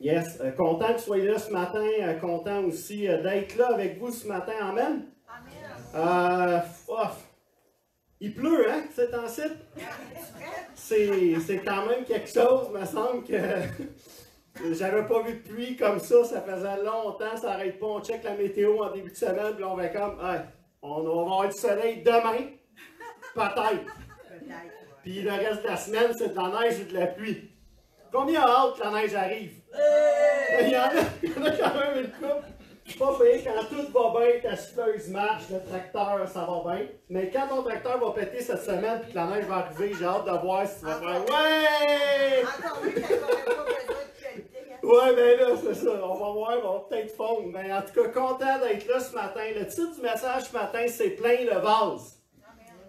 Yes, content que vous soyez là ce matin, content aussi d'être là avec vous ce matin. Amen. Il pleut, hein, c'est en site? C'est quand même quelque chose, me semble que j'avais pas vu de pluie comme ça faisait longtemps, ça n'arrête pas, on check la météo en début de semaine, puis on va comme, hey, on va avoir du soleil demain, peut-être. Puis le reste de la semaine, c'est de la neige ou de la pluie. Combien a hâte que la neige arrive? Il y en a quand même une couple. Pas payé quand tout va bien, ta souffleuse marche, le tracteur, ça va bien. Mais quand ton tracteur va péter cette semaine et que la neige va arriver, j'ai hâte de voir si tu vas faire ouais! Encore mieux qu'elle n'aurait pas besoin de qualité. Ouais, ben là, c'est ça. On va voir, on va peut-être fondre. Mais en tout cas, content d'être là ce matin. Le titre du message ce matin, c'est Plein le vase.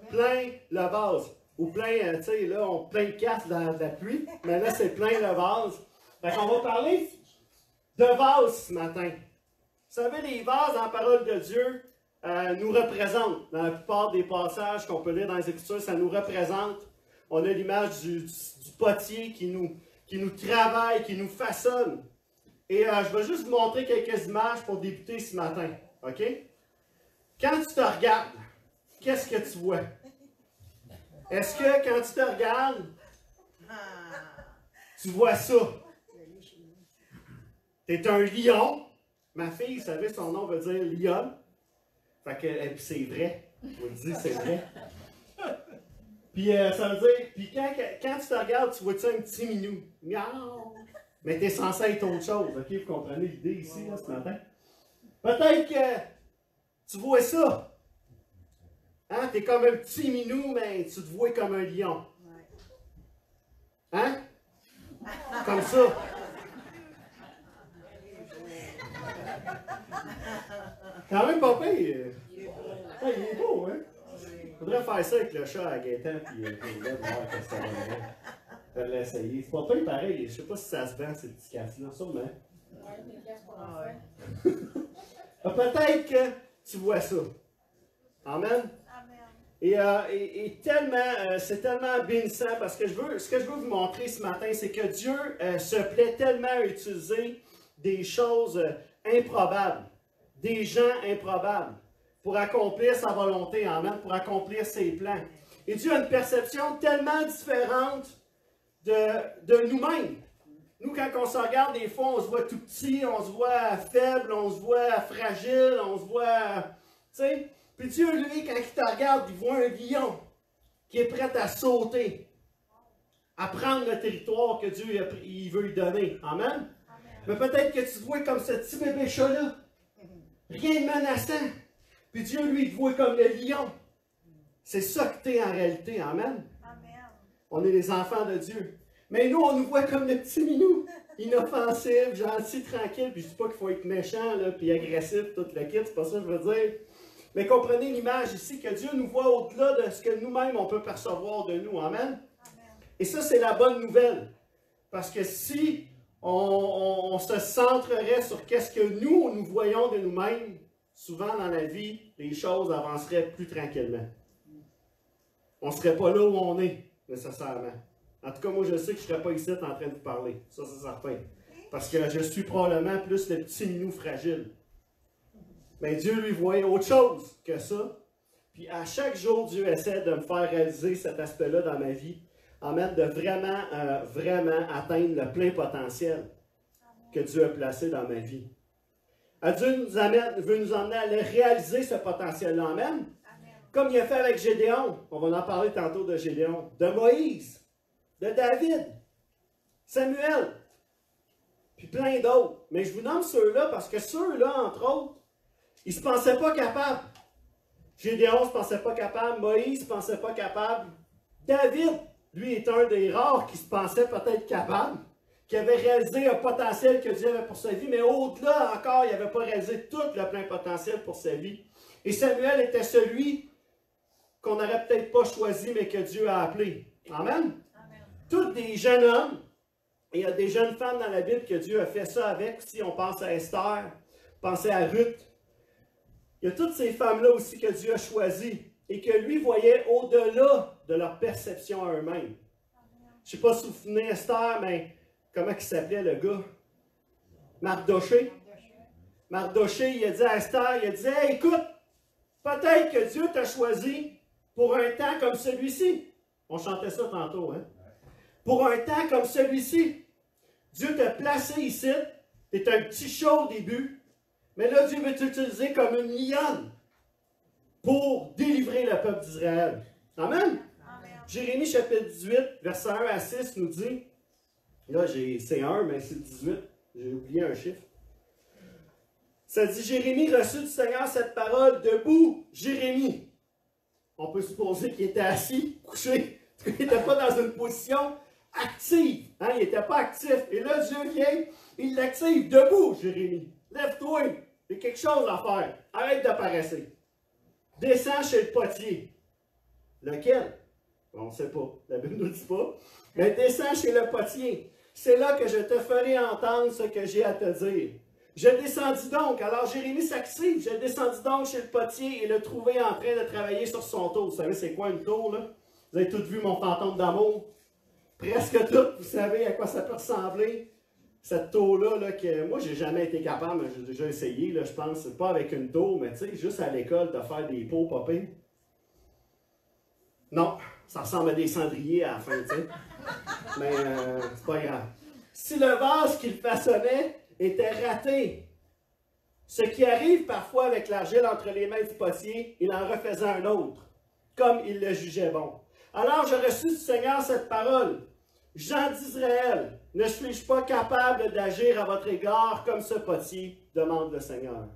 Plein le vase. Ou plein, tu sais, là, on plein de casse dans la pluie. Mais là, c'est plein le vase. Fait qu'on va parler de vase ce matin. Vous savez, les vases dans la parole de Dieu nous représentent. Dans la plupart des passages qu'on peut lire dans les Écritures, ça nous représente. On a l'image du potier qui nous travaille, qui nous façonne. Et je vais juste vous montrer quelques images pour débuter ce matin. OK? Quand tu te regardes, qu'est-ce que tu vois? Est-ce que quand tu te regardes, tu vois ça? Tu es un lion. Ma fille, vous savez, son nom veut dire lion. Fait que c'est vrai. Je vous le dis, c'est vrai. Puis ça veut dire, puis quand tu te regardes, tu vois-tu un petit minou? Miaou! Mais tu es censé être autre chose. OK, vous comprenez l'idée ici, là, ce matin? Peut-être que tu vois ça. Hein? Tu es comme un petit minou, mais tu te vois comme un lion. Hein? Comme ça. Quand même pas pire. Il est beau, hein? Faudrait faire ça avec le chat à Gaëtan puis le gars, voir que ça va bien. L'essayer. C'est pas pire pareil. Je sais pas si ça se vend, ces petits casses-là. Sûrement. Peut-être que tu vois ça. Amen? Et tellement, c'est tellement bénissant parce que ce que je veux vous montrer ce matin, c'est que Dieu se plaît tellement à utiliser des choses improbables, des gens improbables, pour accomplir sa volonté, amen, pour accomplir ses plans. Et Dieu a une perception tellement différente de nous-mêmes. Nous, quand on se regarde, des fois, on se voit tout petit, on se voit faible, on se voit fragile, on se voit, tu sais. Puis Dieu, lui, quand il te regarde, il voit un lion qui est prêt à sauter, à prendre le territoire que Dieu il veut lui donner. Amen? Amen. Mais peut-être que tu te vois comme ce petit bébé chat-là. Rien de menaçant. Puis Dieu, lui, il te voit comme le lion. C'est ça que tu es en réalité. Amen? Amen. On est les enfants de Dieu. Mais nous, on nous voit comme le petit minou. Inoffensif, gentil, tranquille. Puis je ne dis pas qu'il faut être méchant, là, puis agressif, tout le kit. C'est pas ça que je veux dire. Mais comprenez l'image ici, que Dieu nous voit au-delà de ce que nous-mêmes, on peut percevoir de nous. Amen? Amen. Et ça, c'est la bonne nouvelle. Parce que si on se centrerait sur qu'est-ce que nous voyons de nous-mêmes, souvent dans la vie, les choses avanceraient plus tranquillement. On ne serait pas là où on est, nécessairement. En tout cas, moi, je sais que je ne serais pas ici en train de vous parler. Ça, c'est certain. Parce que je suis probablement plus le petit minou fragile. Mais Dieu lui voyait autre chose que ça. Puis à chaque jour, Dieu essaie de me faire réaliser cet aspect-là dans ma vie. Amen, de vraiment atteindre le plein potentiel que Dieu a placé dans ma vie. Dieu veut nous emmener à réaliser ce potentiel-là. Amen. Amen. Comme il a fait avec Gédéon. On va en parler tantôt de Gédéon. De Moïse. De David. Samuel. Puis plein d'autres. Mais je vous nomme ceux-là parce que ceux-là, entre autres, ils ne se pensaient pas capables. Gédéon ne se pensait pas capable. Moïse ne se pensait pas capable. David, lui, est un des rares qui se pensait peut-être capable, qui avait réalisé un potentiel que Dieu avait pour sa vie, mais au-delà encore, il n'avait pas réalisé tout le plein potentiel pour sa vie. Et Samuel était celui qu'on n'aurait peut-être pas choisi, mais que Dieu a appelé. Amen? Amen. Tous des jeunes hommes, et il y a des jeunes femmes dans la Bible que Dieu a fait ça avec. Si on pense à Esther, pensez à Ruth. Il y a toutes ces femmes-là aussi que Dieu a choisies et que lui voyait au-delà de leur perception à eux-mêmes. Je ne sais pas si vous vous souvenez, Esther, mais comment il s'appelait le gars? Mardoché. Mardoché, il a dit à Esther, il a dit, hey, écoute, peut-être que Dieu t'a choisi pour un temps comme celui-ci. On chantait ça tantôt, hein? Pour un temps comme celui-ci. Dieu t'a placé ici. Tu es un petit chat au début. Mais là, Dieu veut t'utiliser comme une lionne pour délivrer le peuple d'Israël. Amen? Amen. Jérémie chapitre 18, versets 1 à 6 nous dit, là c'est 1, mais c'est 18, j'ai oublié un chiffre. Ça dit, Jérémie reçut du Seigneur cette parole, debout, Jérémie. On peut supposer qu'il était assis, couché, il n'était pas dans une position active. Hein? Il n'était pas actif. Et là, Dieu vient, il l'active, debout, Jérémie. Lève-toi, il y a quelque chose à faire. Arrête de paresser. Descends chez le potier. Lequel? On ne sait pas. La Bible ne nous dit pas. Mais descends chez le potier. C'est là que je te ferai entendre ce que j'ai à te dire. Je descendis donc. Alors Jérémie s'active. Je descendis donc chez le potier et le trouvai en train de travailler sur son tour. Vous savez, c'est quoi une tour, là? Vous avez tous vu mon fantôme d'amour? Presque tout. Vous savez à quoi ça peut ressembler? Cette tour-là, là, que moi, j'ai jamais été capable, mais j'ai déjà essayé, là, je pense, pas avec une tour, mais tu sais, juste à l'école, de faire des pots popés. Non, ça ressemble à des cendriers à la fin, tu sais. Mais c'est pas grave. Si le vase qu'il façonnait était raté, ce qui arrive parfois avec l'argile entre les mains du potier, il en refaisait un autre, comme il le jugeait bon. Alors je reçus du Seigneur cette parole. Gens d'Israël, ne suis-je pas capable d'agir à votre égard comme ce potier, demande le Seigneur.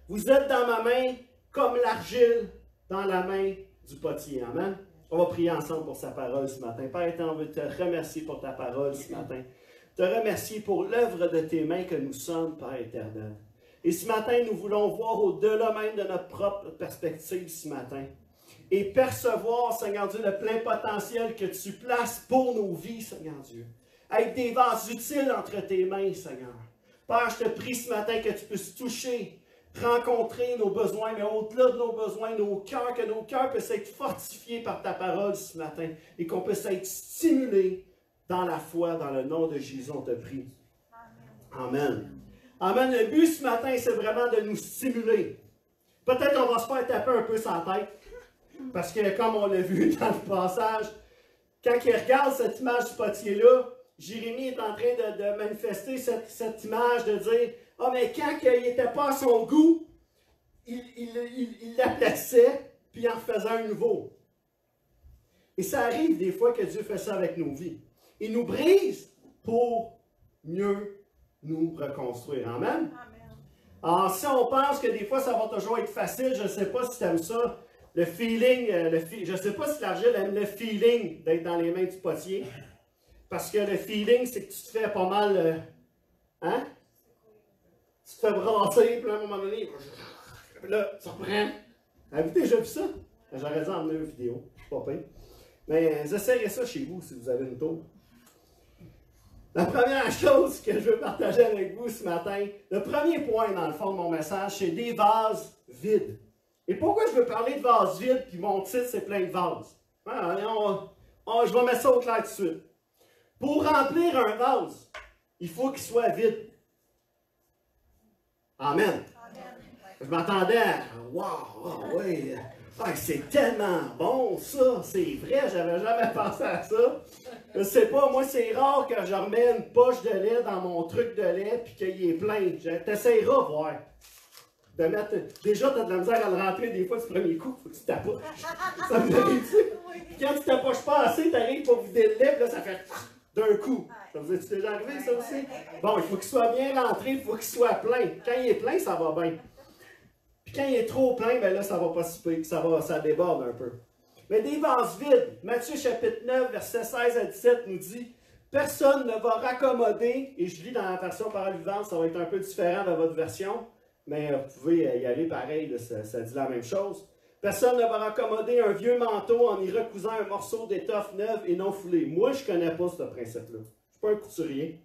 Vous êtes dans ma main comme l'argile dans la main du potier. Amen. On va prier ensemble pour sa parole ce matin. Père éternel, on veut te remercier pour ta parole ce matin. Te remercier pour l'œuvre de tes mains que nous sommes, Père éternel. Et ce matin, nous voulons voir au-delà même de notre propre perspective ce matin. Et percevoir, Seigneur Dieu, le plein potentiel que tu places pour nos vies, Seigneur Dieu. Être des vases utiles entre tes mains, Seigneur. Père, je te prie ce matin que tu puisses toucher, rencontrer nos besoins, mais au-delà de nos besoins, nos cœurs, que nos cœurs puissent être fortifiés par ta parole ce matin et qu'on puisse être stimulés dans la foi, dans le nom de Jésus, on te prie. Amen. Amen. Le but ce matin, c'est vraiment de nous stimuler. Peut-être qu'on va se faire taper un peu sur la tête. Parce que, comme on l'a vu dans le passage, quand il regarde cette image du potier-là, Jérémie est en train de manifester cette image, de dire « Ah, mais quand il n'était pas à son goût, il l'aplaçait, puis il en refaisait un nouveau. » Et ça arrive des fois que Dieu fait ça avec nos vies. Il nous brise pour mieux nous reconstruire. Amen? Alors, si on pense que des fois, ça va toujours être facile, je ne sais pas si tu aimes ça, le feeling, je ne sais pas si l'argile aime le feeling d'être dans les mains du potier. Parce que le feeling, c'est que tu te fais pas mal, hein? Tu te fais brasser, puis à un moment donné, là, ça reprend. Avez-vous déjà vu ça? J'aurais dû emmener une vidéo, pas pire. Mais essayez ça chez vous si vous avez une tour. La première chose que je veux partager avec vous ce matin, le premier point dans le fond de mon message, c'est des vases vides. Et pourquoi je veux parler de vases vides, puis mon titre c'est plein de vases? Je vais mettre ça au clair tout de suite. Pour remplir un vase, il faut qu'il soit vide. Amen. Je m'attendais à « Wow, oh, oui, c'est tellement bon ça, c'est vrai, j'avais jamais pensé à ça. » Je sais pas, moi c'est rare que je remets une poche de lait dans mon truc de lait puis qu'il est plein. T'essayeras voir. De mettre, déjà, tu as de la misère à le remplir des fois du premier coup, il faut que tu t'approches. Ça me arrive-tu? Quand tu t'approches pas assez, tu arrives pour vider le lait, puis là ça fait d'un coup. Ça vous est déjà arrivé ça aussi? Bon, il faut qu'il soit bien rentré, il faut qu'il soit plein. Quand il est plein, ça va bien. Puis quand il est trop plein, ben là, ça va pas si peu, ça déborde un peu. Mais des vases vides, Matthieu chapitre 9, versets 16 à 17 nous dit « Personne ne va raccommoder » et je lis dans la version parole vivante, ça va être un peu différent de votre version, mais vous pouvez y aller pareil, là, ça dit la même chose. « Personne ne va raccommoder un vieux manteau en y recousant un morceau d'étoffe neuve et non foulée. » Moi, je ne connais pas ce principe-là. Je ne suis pas un couturier.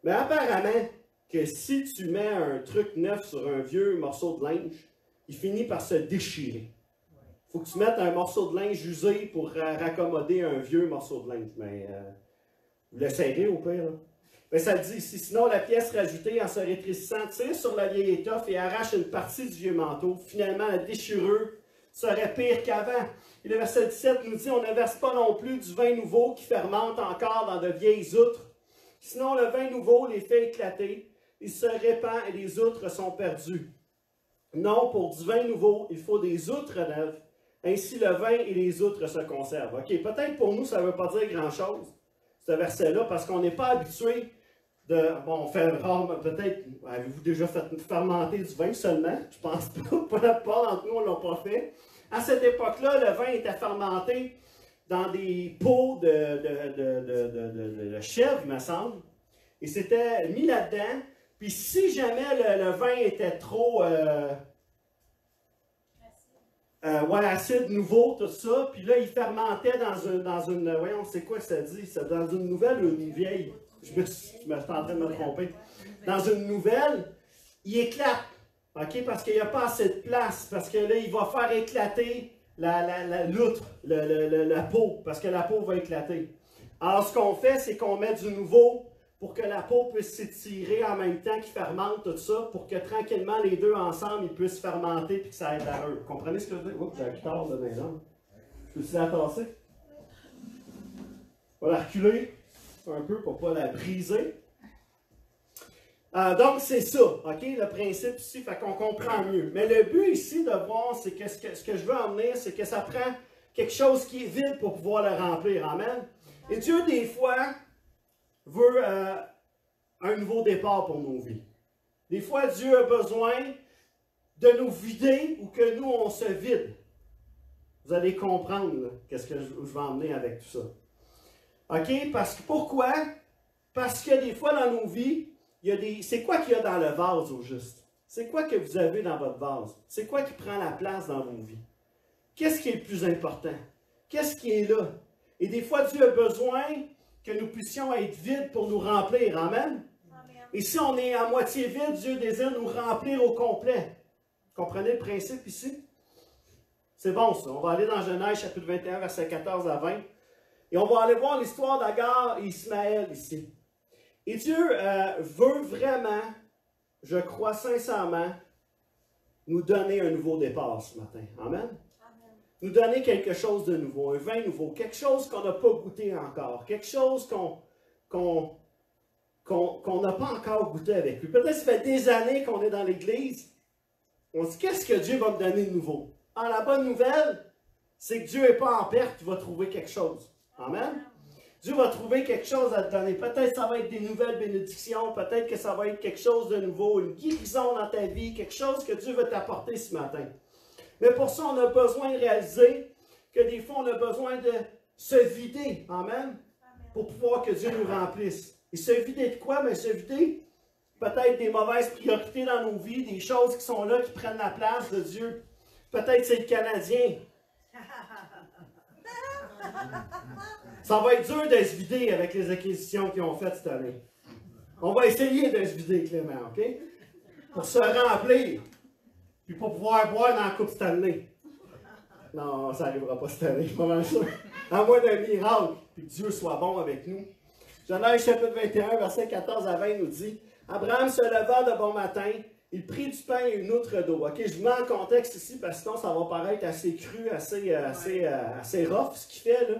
Mais apparemment, que si tu mets un truc neuf sur un vieux morceau de linge, il finit par se déchirer. Il faut que tu mettes un morceau de linge usé pour raccommoder un vieux morceau de linge. Mais vous l'essayerez au pire. Là. Mais ça le dit ici, sinon la pièce rajoutée en se rétrécissant tire sur la vieille étoffe et arrache une partie du vieux manteau. Finalement, la déchirure serait pire qu'avant. Et le verset 17 nous dit, on ne verse pas non plus du vin nouveau qui fermente encore dans de vieilles outres. Sinon le vin nouveau les fait éclater, il se répand et les outres sont perdues. Non, pour du vin nouveau, il faut des outres neuves. Ainsi le vin et les outres se conservent. OK, peut-être pour nous, ça ne veut pas dire grand-chose, ce verset-là, parce qu'on n'est pas habitué de... Bon, on fait rarement, peut-être, avez-vous déjà fait fermenter du vin seulement? Je pense pas, la plupart d'entre nous, on ne l'a pas fait. À cette époque-là, le vin était fermenté dans des pots de chèvre, il me semble, et c'était mis là-dedans. Puis si jamais le vin était trop acide, nouveau, tout ça, puis là, il fermentait dans une voyons, c'est quoi ça dit? C'est dans une nouvelle ou une vieille? Je suis en train de me tromper. Dans une nouvelle, il éclate, OK? Parce qu'il n'y a pas assez de place, parce que là, il va faire éclater l'outre, la peau, parce que la peau va éclater. Alors, ce qu'on fait, c'est qu'on met du nouveau pour que la peau puisse s'étirer en même temps qu'il fermente tout ça, pour que tranquillement les deux ensemble, ils puissent fermenter et que ça aide à eux. Vous comprenez ce que je veux dire? Oups, j'ai la guitare de maison. Je peux-tu la tasser? On va la reculer un peu pour ne pas la briser. Donc, c'est ça, OK, le principe ici, fait qu'on comprend mieux. Mais le but ici de voir, c'est que ce que je veux emmener, c'est que ça prend quelque chose qui est vide pour pouvoir le remplir. Amen? Et Dieu, des fois, veut un nouveau départ pour nos vies. Des fois, Dieu a besoin de nous vider ou que nous, on se vide. Vous allez comprendre qu'est-ce que je vais emmener avec tout ça. OK? Parce que, pourquoi? Parce que des fois, dans nos vies, c'est quoi qu'il y a dans le vase au juste? C'est quoi que vous avez dans votre vase? C'est quoi qui prend la place dans vos vies? Qu'est-ce qui est le plus important? Qu'est-ce qui est là? Et des fois, Dieu a besoin que nous puissions être vides pour nous remplir. Amen? Amen. Et si on est à moitié vide, Dieu désire nous remplir au complet. Comprenez le principe ici? C'est bon ça. On va aller dans Genèse chapitre 21, versets 14 à 20. Et on va aller voir l'histoire d'Agar et Ismaël ici. Et Dieu veut vraiment, je crois sincèrement, nous donner un nouveau départ ce matin. Amen? Nous donner quelque chose de nouveau, un vin nouveau, quelque chose qu'on n'a pas goûté encore, quelque chose qu'on n'a pas encore goûté avec lui. Peut-être que ça fait des années qu'on est dans l'Église. On se dit, qu'est-ce que Dieu va me donner de nouveau? Ah, la bonne nouvelle, c'est que Dieu n'est pas en perte, il va trouver quelque chose. Amen? Dieu va trouver quelque chose à te donner. Peut-être que ça va être des nouvelles bénédictions, peut-être que ça va être quelque chose de nouveau, une guérison dans ta vie, quelque chose que Dieu veut t'apporter ce matin. Mais pour ça, on a besoin de réaliser que des fois, on a besoin de se vider. Amen? Pour pouvoir que Dieu nous remplisse. Et se vider de quoi? Mais se vider peut-être des mauvaises priorités dans nos vies, des choses qui sont là, qui prennent la place de Dieu. Peut-être c'est le Canadien. Ça va être dur de se vider avec les acquisitions qu'ils ont faites cette année. On va essayer de se vider, Clément, OK? Pour se remplir. Puis pour pouvoir boire dans la Coupe Stanley. Non, ça n'arrivera pas cette année, je suis pas mal sûr. À moins d'un miracle, puis que Dieu soit bon avec nous. Genèse chapitre 21, verset 14 à 20 nous dit, Abraham se leva de bon matin, il prit du pain et une outre d'eau. OK, je vous mets en contexte ici, parce que sinon ça va paraître assez cru, assez rough, ce qu'il fait là.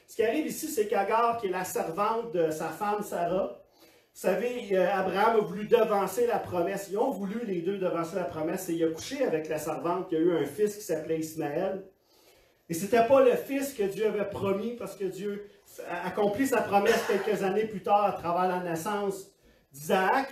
Ce qui arrive ici, c'est qu'Agar, qui est la servante de sa femme Sarah, vous savez, Abraham a voulu devancer la promesse. Ils ont voulu, les deux, devancer la promesse. Et il a couché avec la servante qui a eu un fils qui s'appelait Ismaël. Et ce n'était pas le fils que Dieu avait promis, parce que Dieu a accompli sa promesse quelques années plus tard à travers la naissance d'Isaac.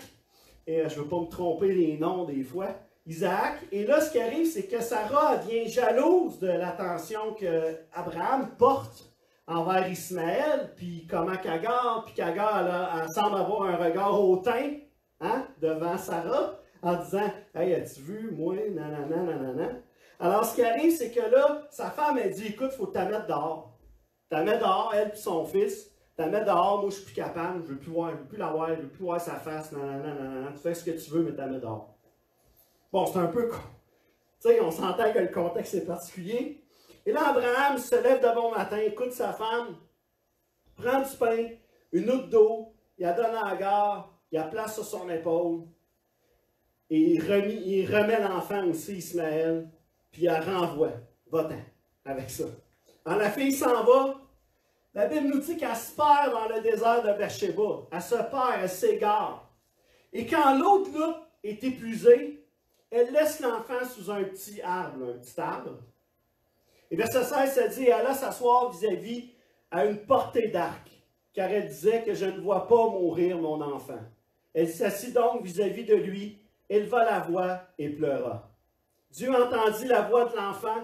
Et je ne veux pas me tromper les noms des fois. Isaac. Et là, ce qui arrive, c'est que Sarah devient jalouse de l'attention qu'Abraham porte envers Ismaël, puis comment qu'Agar, elle semble avoir un regard hautain devant Sarah, en disant « Hey, as-tu vu, moi, nanana, nanana. » Alors, ce qui arrive, c'est que là, sa femme, elle dit « Écoute, il faut que tu la mettes dehors. Tu la mets dehors, elle et son fils. Tu la mets dehors, moi, je suis plus capable, je ne veux plus la voir, je ne veux plus voir sa face, nanana, nanana. Tu fais ce que tu veux, mais tu la mets dehors. » Bon, c'est un peu... Tu sais, on s'entend que le contexte est particulier. Et là, Abraham se lève de bon matin, écoute sa femme, prend du pain, une outre d'eau, il la donne à Agar, il la place sur son épaule, et il remet l'enfant aussi, Ismaël, puis il la renvoie. Va-t'en avec ça. Quand la fille s'en va, la Bible nous dit qu'elle se perd dans le désert de Beersheba. Elle se perd, elle s'égare. Et quand l'autre là est épuisée, elle laisse l'enfant sous un petit arbre. Et verset 16, ça dit, elle alla s'asseoir vis-à-vis à une portée d'arc, car elle disait que je ne vois pas mourir mon enfant. Elle s'assit donc vis-à-vis de lui, éleva la voix et pleura. Dieu entendit la voix de l'enfant,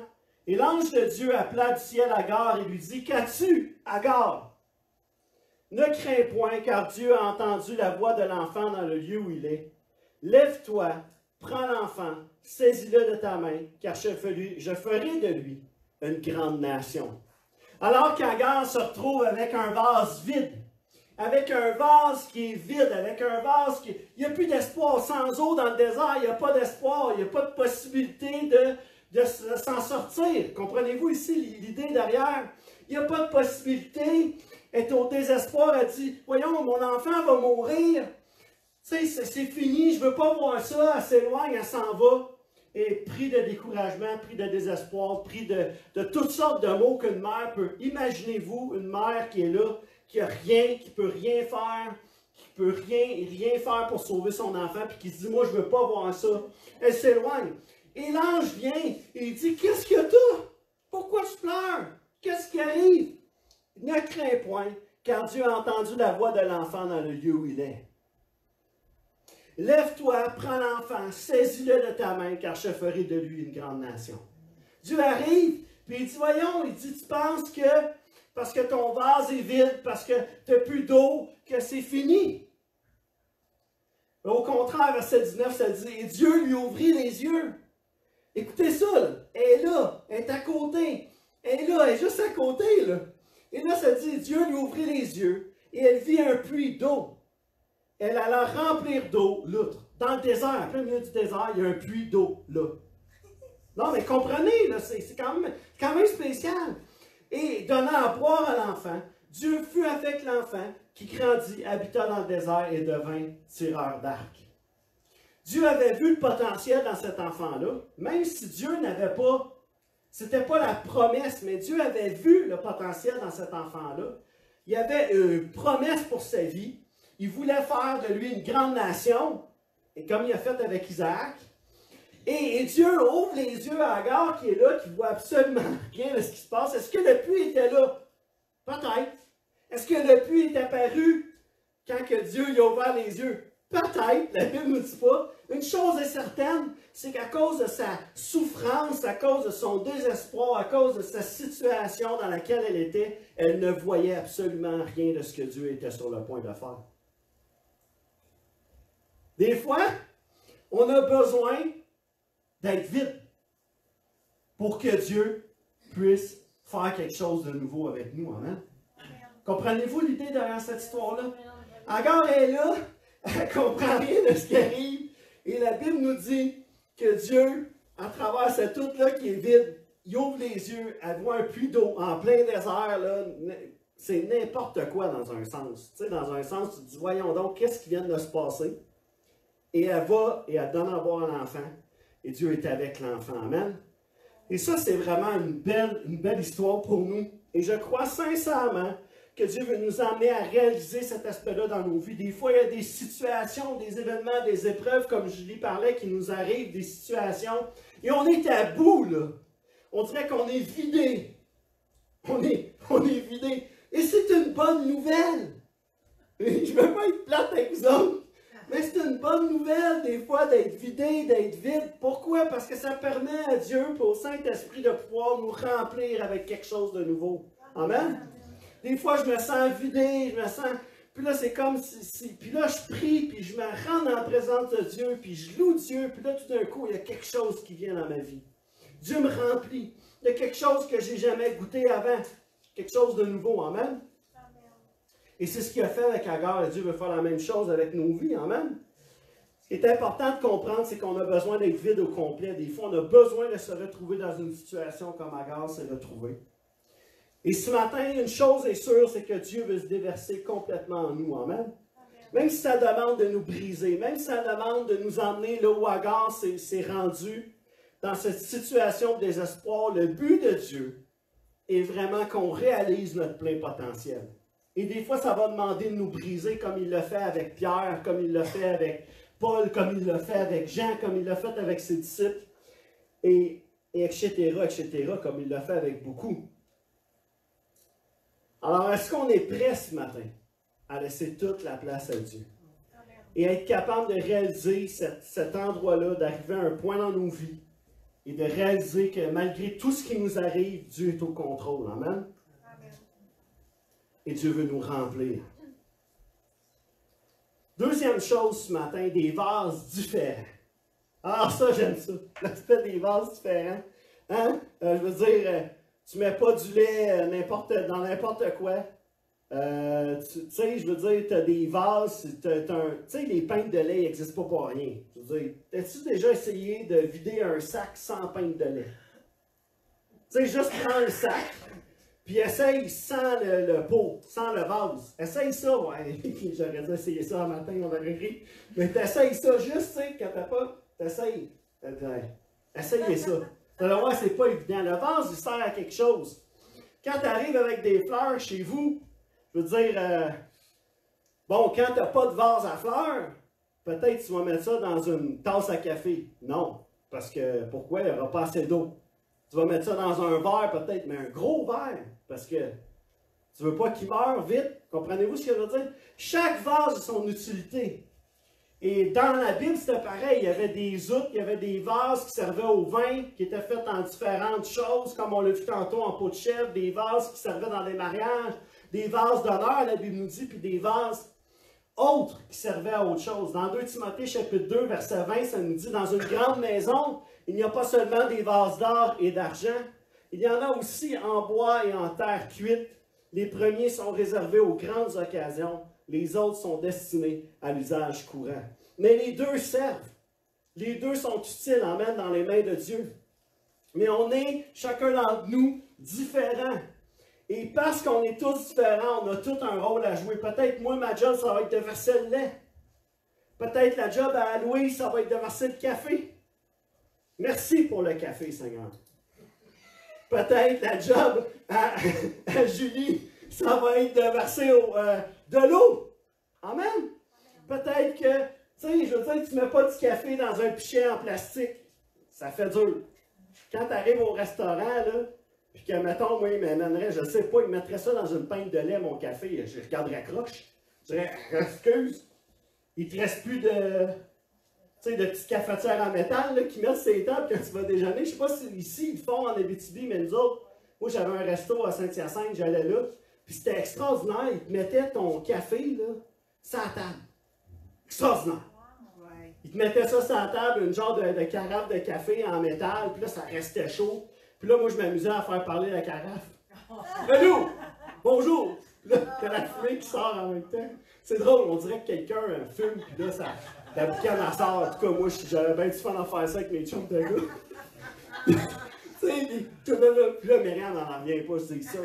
et l'ange de Dieu appela du ciel Agar et lui dit, qu'as-tu, Agar? Ne crains point, car Dieu a entendu la voix de l'enfant dans le lieu où il est. Lève-toi, prends l'enfant, saisis-le de ta main, car je ferai de lui une grande nation. Alors qu'Agar se retrouve avec un vase vide, avec un vase qui est vide, avec un vase qui... Il n'y a plus d'espoir. Sans eau dans le désert, il n'y a pas d'espoir, il n'y a pas de possibilité de s'en sortir. Comprenez-vous ici l'idée derrière? Il n'y a pas de possibilité. Elle est au désespoir, elle dit, voyons, mon enfant va mourir. Tu sais, c'est fini, je ne veux pas voir ça. Elle s'éloigne, elle s'en va. Et pris de découragement, pris de désespoir, pris de toutes sortes de mots qu'une mère peut. Imaginez-vous une mère qui est là, qui n'a rien, qui ne peut rien faire, qui ne peut rien faire pour sauver son enfant, puis qui se dit, moi, je ne veux pas voir ça. Elle s'éloigne. Et l'ange vient et il dit, qu'est-ce que t'as? Pourquoi tu pleures? Qu'est-ce qui arrive? Ne crains point, car Dieu a entendu la voix de l'enfant dans le lieu où il est. Lève-toi, prends l'enfant, saisis-le de ta main, car je ferai de lui une grande nation. Dieu arrive, puis il dit, voyons, il dit, tu penses que parce que ton vase est vide, parce que tu n'as plus d'eau, que c'est fini. Au contraire, verset 19, ça dit, et Dieu lui ouvrit les yeux. Écoutez ça, là. Elle est là, elle est à côté. Elle est là, elle est juste à côté, là. Et là, ça dit, Dieu lui ouvrit les yeux, et elle vit un puits d'eau. Elle alla remplir d'eau l'outre. Dans le désert, en plein milieu du désert, il y a un puits d'eau, là. Non, mais comprenez, là, c'est quand même spécial. Et donnant à boire à l'enfant, Dieu fut avec l'enfant qui grandit, habita dans le désert et devint tireur d'arc. Dieu avait vu le potentiel dans cet enfant-là, même si Dieu n'avait pas, c'était pas la promesse, mais Dieu avait vu le potentiel dans cet enfant-là. Il y avait une promesse pour sa vie. Il voulait faire de lui une grande nation, et comme il a fait avec Isaac. Et Dieu ouvre les yeux à Agar qui est là, qui ne voit absolument rien de ce qui se passe. Est-ce que le puits était là? Peut-être. Est-ce que le puits est apparu quand que Dieu lui a ouvert les yeux? Peut-être. La Bible ne dit pas. Une chose est certaine, c'est qu'à cause de sa souffrance, à cause de son désespoir, à cause de sa situation dans laquelle elle était, elle ne voyait absolument rien de ce que Dieu était sur le point de faire. Des fois, on a besoin d'être vide pour que Dieu puisse faire quelque chose de nouveau avec nous. Amen. Comprenez-vous l'idée derrière cette histoire-là? Agar est là, elle ne comprend rien de ce qui arrive, et la Bible nous dit que Dieu, à travers cette outre-là qui est vide, il ouvre les yeux, elle voit un puits d'eau en plein désert, là, c'est n'importe quoi dans un sens. Tu sais, dans un sens, tu te dis, voyons donc, qu'est-ce qui vient de se passer? Et elle va et elle donne à boire à l'enfant. Et Dieu est avec l'enfant. Amen. Et ça, c'est vraiment une belle histoire pour nous. Et je crois sincèrement que Dieu veut nous emmener à réaliser cet aspect-là dans nos vies. Des fois, il y a des situations, des événements, des épreuves, comme je lui parlais, qui nous arrivent, des situations. Et on est à bout, là. On dirait qu'on est vidé. On est vidé. Et c'est une bonne nouvelle. Je ne veux pas être plate avec vous autres. Mais c'est une bonne nouvelle, des fois, d'être vidé, d'être vide. Pourquoi? Parce que ça permet à Dieu, au Saint-Esprit, de pouvoir nous remplir avec quelque chose de nouveau. Amen? Des fois, je me sens vidé, je me sens... Puis là, c'est comme si... Puis là, je prie, puis je me rends dans la présence de Dieu, puis je loue Dieu, puis là, tout d'un coup, il y a quelque chose qui vient dans ma vie. Dieu me remplit. Il y a quelque chose que je n'ai jamais goûté avant. Quelque chose de nouveau. Amen? Et c'est ce qu'il a fait avec Agar, et Dieu veut faire la même chose avec nos vies. Amen. Ce qui est important de comprendre, c'est qu'on a besoin d'être vide au complet. Des fois, on a besoin de se retrouver dans une situation comme Agar s'est retrouvée. Et ce matin, une chose est sûre, c'est que Dieu veut se déverser complètement en nous. Amen. Même si ça demande de nous briser, même si ça demande de nous emmener là où Agar s'est rendu, dans cette situation de désespoir, le but de Dieu est vraiment qu'on réalise notre plein potentiel. Et des fois, ça va demander de nous briser comme il l'a fait avec Pierre, comme il l'a fait avec Paul, comme il l'a fait avec Jean, comme il l'a fait avec ses disciples, et etc., comme il l'a fait avec beaucoup. Alors, est-ce qu'on est prêt ce matin à laisser toute la place à Dieu? Et être capable de réaliser cet endroit-là, d'arriver à un point dans nos vies, et de réaliser que malgré tout ce qui nous arrive, Dieu est au contrôle. Amen? Et Dieu veut nous remplir. Deuxième chose ce matin, des vases différents. Ah, ça, j'aime ça. L'aspect des vases différents. Hein? Je veux dire, tu ne mets pas du lait dans n'importe quoi. Tu sais, je veux dire, tu as des vases, tu sais, les pintes de lait n'existent pas pour rien. Je veux dire, as-tu déjà essayé de vider un sac sans pinte de lait? Tu sais, juste prends un sac, puis essaye sans le pot, sans le vase. Essaye ça, ouais. J'aurais dû essayer ça un matin, on aurait ri. Mais t'essayes ça juste, tu sais, quand t'as pas, t'essayes. Essayez ça. Tu vas voir, c'est pas évident. Le vase, il sert à quelque chose. Quand tu arrives avec des fleurs chez vous, je veux dire, bon, quand tu n'as pas de vase à fleurs, peut-être tu vas mettre ça dans une tasse à café. Non, parce que, pourquoi? Il n'y aura pas assez d'eau. Tu vas mettre ça dans un verre peut-être, mais un gros verre, parce que tu ne veux pas qu'il meure vite. Comprenez-vous ce que je veux dire? Chaque vase a son utilité. Et dans la Bible, c'était pareil. Il y avait des outres, il y avait des vases qui servaient au vin, qui étaient faits en différentes choses, comme on l'a vu tantôt en peau de chèvre, des vases qui servaient dans des mariages, des vases d'honneur, la Bible nous dit, puis des vases autres qui servaient à autre chose. Dans 2 Timothée, chapitre 2, verset 20, ça nous dit, dans une grande maison, il n'y a pas seulement des vases d'or et d'argent, il y en a aussi en bois et en terre cuite. Les premiers sont réservés aux grandes occasions, les autres sont destinés à l'usage courant. Mais les deux servent. Les deux sont utiles, amen, dans les mains de Dieu. Mais on est, chacun d'entre nous, différents. Et parce qu'on est tous différents, on a tous un rôle à jouer. Peut-être, moi, ma job, ça va être de verser le lait. Peut-être la job à Louise, ça va être de verser le café. Merci pour le café, Seigneur. Peut-être la job à Julie, ça va être de verser de l'eau. Amen. Peut-être que, tu sais, je veux dire, tu ne mets pas du café dans un pichet en plastique. Ça fait dur. Quand tu arrives au restaurant, là, puis que, mettons, moi, il m'amènerait, je ne sais pas, il mettrait ça dans une pinte de lait, mon café, je regarderais croche. Je dirais, excuse, il ne te reste plus de petites cafetières en métal là, qui mettent ces tables quand tu vas déjeuner. Je ne sais pas si ici, ils font en Abitibi, mais nous autres, moi, j'avais un resto à Saint-Hyacinthe, j'allais là, puis c'était extraordinaire. Ils te mettaient ton café, là, sur la table. Extraordinaire. Ils te mettaient ça sur la table, une genre de carafe de café en métal, puis là, ça restait chaud. Puis là, moi, je m'amusais à faire parler la carafe. Allô! Bonjour! Là, t'as la fumée qui sort en même temps. C'est drôle, on dirait que quelqu'un fume, puis là, la boucane en sort. En tout cas, moi, j'avais bien du fun à faire ça avec mes chums de gars. Tu sais, puis là, Myriam n'en revient pas, je dis ça.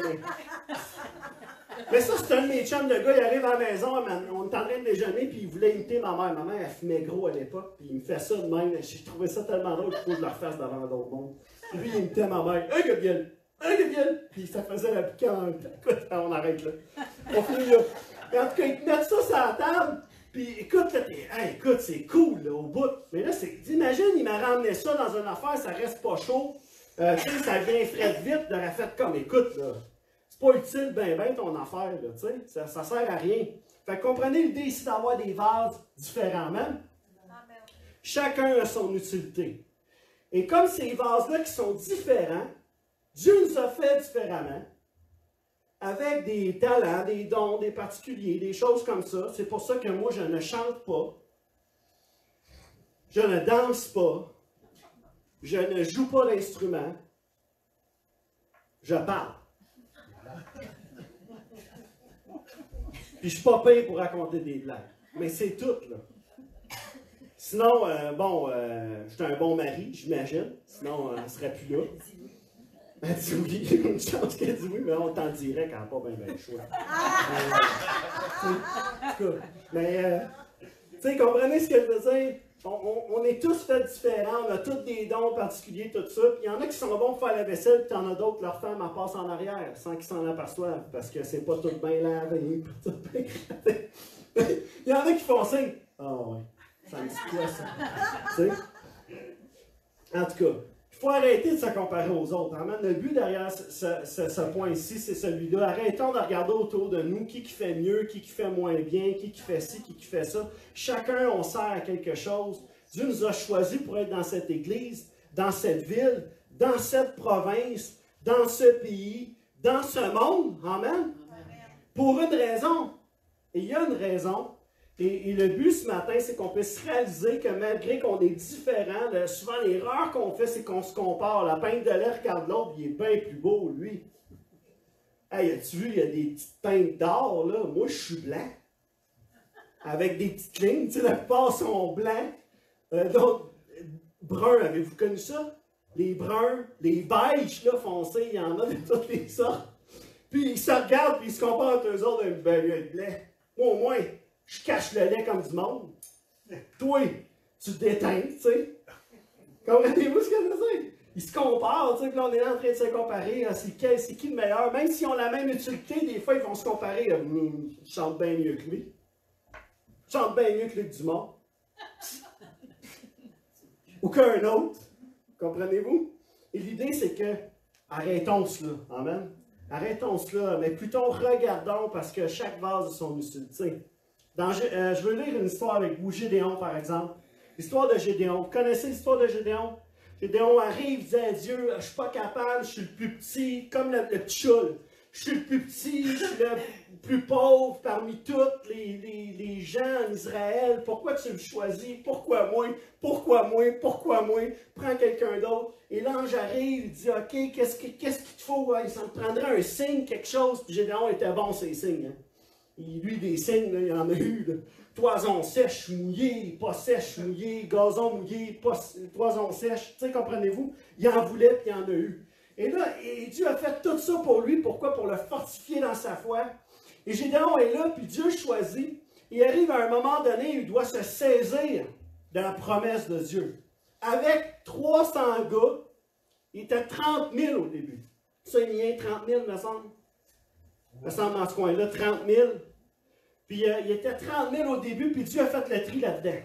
Mais ça, c'est un de mes chums de gars, il arrive à la maison, on est en train de déjeuner, puis il voulait imiter ma mère. Ma mère, elle fumait gros à l'époque, puis il me fait ça de même. J'ai trouvé ça tellement drôle qu'il faut que je le refasse devant d'autres mondes. Lui, il imitait ma mère. Hey, Gabriel! Hey, Gabriel! Puis ça faisait la boucane en même temps. Écoute, on arrête là. On finit là. Et en tout cas, ils te mettent ça sur la table. Puis écoute, là, écoute, c'est cool, là, au bout. Mais là, imagine, il m'a ramené ça dans une affaire, ça reste pas chaud. Tu sais, ça vient frais vite, il aurait fait comme, écoute, là, c'est pas utile, ben, ton affaire, là, tu sais, ça sert à rien. Fait que comprenez l'idée ici d'avoir des vases différemment. Amen. Chacun a son utilité. Et comme ces vases-là qui sont différents, Dieu nous a fait différemment, avec des talents, des dons, des particuliers, des choses comme ça. C'est pour ça que moi, je ne chante pas, je ne danse pas, je ne joue pas d'instrument, je parle. Puis je suis pas payé pour raconter des blagues. Mais c'est tout, là. Sinon, je suis un bon mari, j'imagine. Sinon, elle ne serait plus là. Elle dit oui, une chance qu'elle dit oui, mais on t'en dirait qu'elle n'a pas bien le choix. Tu tout cas. Mais, tu sais, comprenez ce que je veux dire? On est tous faits différents, on a tous des dons particuliers, tout ça. Puis il y en a qui sont bons pour faire la vaisselle, puis il y en a d'autres, leur femme en passe en arrière, sans qu'ils s'en aperçoivent, parce que c'est pas tout bien lavé, pas tout bien gratté. Il y en a qui font signe. Ah ouais, ça me dit quoi ça? Tu sais? En tout cas, il faut arrêter de se comparer aux autres. Amen. Le but derrière ce point-ci, c'est celui-là. Arrêtons de regarder autour de nous qui fait mieux, qui fait moins bien, qui fait ci, qui fait ça. Chacun, on sert à quelque chose. Dieu nous a choisis pour être dans cette église, dans cette ville, dans cette province, dans ce pays, dans ce monde. Amen. Pour une raison. Et il y a une raison. Et le but ce matin, c'est qu'on puisse réaliser que malgré qu'on est différents, souvent l'erreur qu'on fait, c'est qu'on se compare. La pinte de lait regarde l'autre, il est bien plus beau, lui. Hey, as-tu vu, il y a des petites peintes d'or, là. Moi, je suis blanc. Avec des petites lignes, tu sais, la plupart sont blancs. D'autres, bruns, avez-vous connu ça? Les bruns, les beiges, là, foncés, il y en a de toutes les sortes. Puis ils se regardent, puis ils se comparent entre eux autres, ben, lui, être blanc. Moi, au moins, je cache le lait comme du monde. Toi, tu te déteins, tu sais. Comprenez-vous ce que je veux dire? Ils se comparent, tu sais, puis là, on est là en train de se comparer. C'est qui le meilleur? Même s'ils ont la même utilité, des fois, ils vont se comparer. Je chante bien mieux que lui. Je chante bien mieux que Luc Dumont. Ou qu'un autre. Comprenez-vous? Et l'idée, c'est que arrêtons cela. Amen. Arrêtons cela, mais plutôt regardons parce que chaque vase a son utilité. Je veux lire une histoire avec vous, Gédéon par exemple. L'histoire de Gédéon. Vous connaissez l'histoire de Gédéon? Gédéon arrive, il dit à Dieu, je ne suis pas capable, je suis le plus petit, comme le petit choul. Je suis le plus petit, je suis le plus pauvre parmi tous les gens en Israël. Pourquoi tu me choisis? Pourquoi moi? Pourquoi moi? Pourquoi moi? Prends quelqu'un d'autre. Et l'ange arrive, il dit, OK, qu'est-ce qu'il te faut? Ça me prendrait un signe, quelque chose. Puis Gédéon était bon, ces signes. Hein. Lui, des signes, là, il y en a eu. Là. Toison sèche, mouillée, pas sèche, mouillée, gazon mouillé, toison sèche. Tu sais, comprenez-vous? Il en voulait, puis il en a eu. Et là, Dieu a fait tout ça pour lui. Pourquoi? Pour le fortifier dans sa foi. Et Gédéon est là, puis Dieu choisit. Il arrive à un moment donné, il doit se saisir de la promesse de Dieu. Avec 300 gars, il était 30 000 au début. Ça, il y a 30 000, me semble. Me semble dans ce coin-là, 30 000. Puis il était 30 000 au début, puis Dieu a fait le tri là-dedans.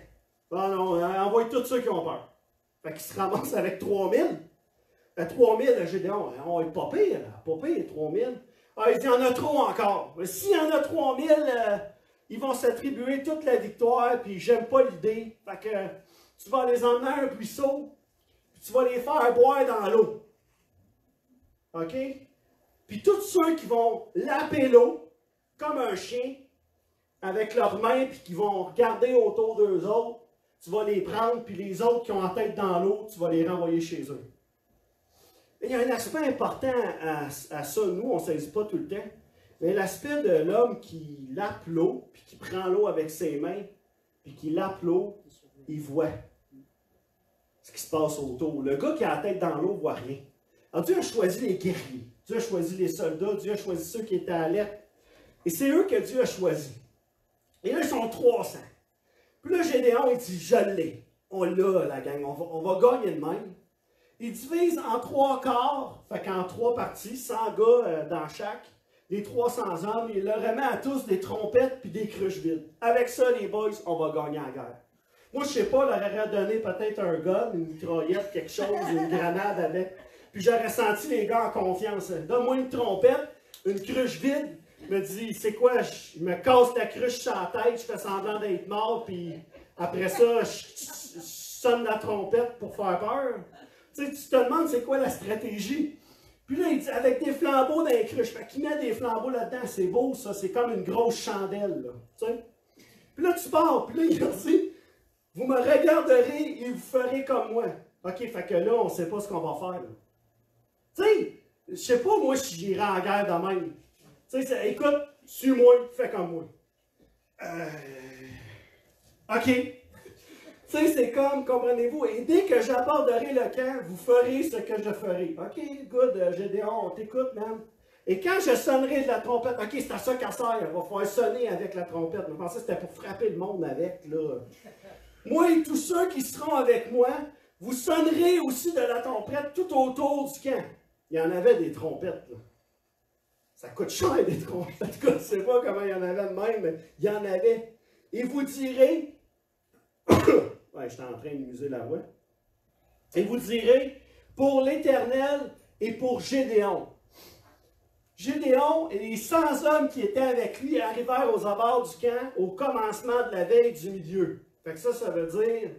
Ah non, envoie tous ceux qui ont peur. Fait qu'il se ramasse avec 3 000. 3 000, Gédéon, on est pas pire, 3 000. Ah, il dit, il y en a trop encore. Mais s'il y en a 3 000, ils vont s'attribuer toute la victoire, puis j'aime pas l'idée. Fait que tu vas les emmener à un buisson, puis tu vas les faire boire dans l'eau. OK? Puis tous ceux qui vont laper l'eau, comme un chien, avec leurs mains, puis qui vont regarder autour d'eux autres, tu vas les prendre, puis les autres qui ont la tête dans l'eau, tu vas les renvoyer chez eux. Il y a un aspect important à ça, nous, on ne saisit pas tout le temps, mais l'aspect de l'homme qui lappe l'eau, puis qui prend l'eau avec ses mains, puis qui lappe l'eau, il voit ce qui se passe autour. Le gars qui a la tête dans l'eau ne voit rien. Alors Dieu a choisi les guerriers, Dieu a choisi les soldats, Dieu a choisi ceux qui étaient alertes, et c'est eux que Dieu a choisis. Et là, ils sont 300. Puis là, Gédéon, il dit, je l'ai. On l'a, la gang, on va gagner de même. Il divise en 3 quarts, fait qu'en 3 parties, 100 gars dans chaque, les 300 hommes, il leur remet à tous des trompettes puis des cruches vides. Avec ça, les boys, on va gagner la guerre. Moi, je sais pas, leur aurait donné peut-être un gun, une mitraillette, quelque chose, une grenade avec. Puis j'aurais senti les gars en confiance. Donne-moi une trompette, une cruche vide. Il me dit, c'est quoi, je me casse la cruche sur la tête, je fais semblant d'être mort, puis après ça, je sonne la trompette pour faire peur. Tu sais, tu te demandes c'est quoi la stratégie. Puis là, il dit, avec des flambeaux dans les cruches. Fait qu'il met des flambeaux là-dedans, c'est beau ça, c'est comme une grosse chandelle, là. Tu sais. Puis là, tu pars, puis là, il dit, vous me regarderez et vous ferez comme moi. OK, fait que là, on ne sait pas ce qu'on va faire, là. Tu sais, je sais pas, moi, si j'irai en guerre de même. Tu sais, écoute, suis-moi, fais comme moi. OK. Tu sais, c'est comme, comprenez-vous, et dès que j'aborderai le camp, vous ferez ce que je ferai. OK, good, Gédéon, on t'écoute, man. Et quand je sonnerai de la trompette, ok, c'est à ça qu'elle sert, il va falloir sonner avec la trompette. Je pensais que c'était pour frapper le monde avec, là. Moi et tous ceux qui seront avec moi, vous sonnerez aussi de la trompette tout autour du camp. Il y en avait des trompettes, là. Ça coûte cher des trompettes. Je ne sais pas comment il y en avait de même, mais il y en avait. Et vous direz, ouais, j'étais en train de muser la voix. Et vous direz, pour l'Éternel et pour Gédéon. Gédéon et les 100 hommes qui étaient avec lui arrivèrent aux abords du camp au commencement de la veille du milieu. Fait que ça veut dire,